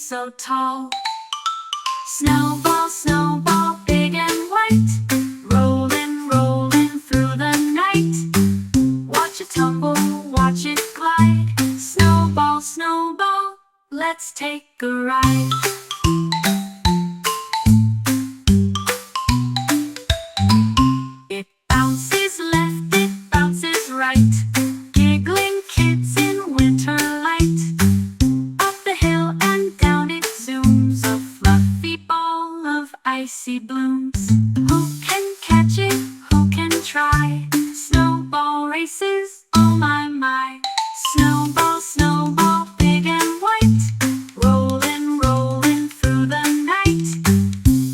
so tall. Snowball, snowball, big and white, rolling, rolling through the night. Watch it tumble, watch it glide. Snowball, snowball, let's take a ride. It bounces left, it bounces right, giggling kids in winter light. Up the hill and down it zooms, a fluffy ball of icy blooms. Who can catch it? Who can try? Snowball races, oh my my. Snowball, snowball, big and white, rolling, rolling through the night.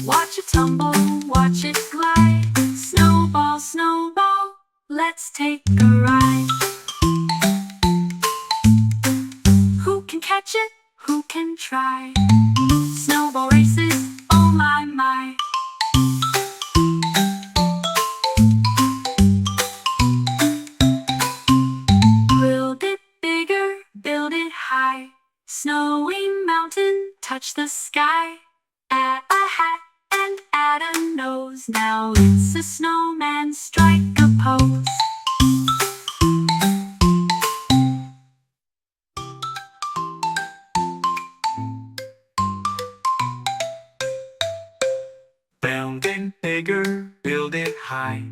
Watch it tumble, watch it glide. Snowball, snowball, let's take a ride. Who can catch it? Who can try? Snowball races, oh my my. Build it bigger, build it high. Snowy mountain, touch the sky. Add a hat and add a nose. Now it's a snowman, strike a pose. Build it bigger, build it high,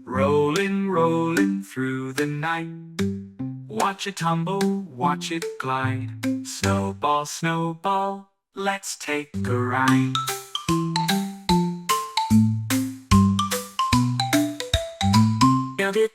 rolling, rolling through the night. Watch it tumble, watch it glide. Snowball, snowball, let's take a ride. Build it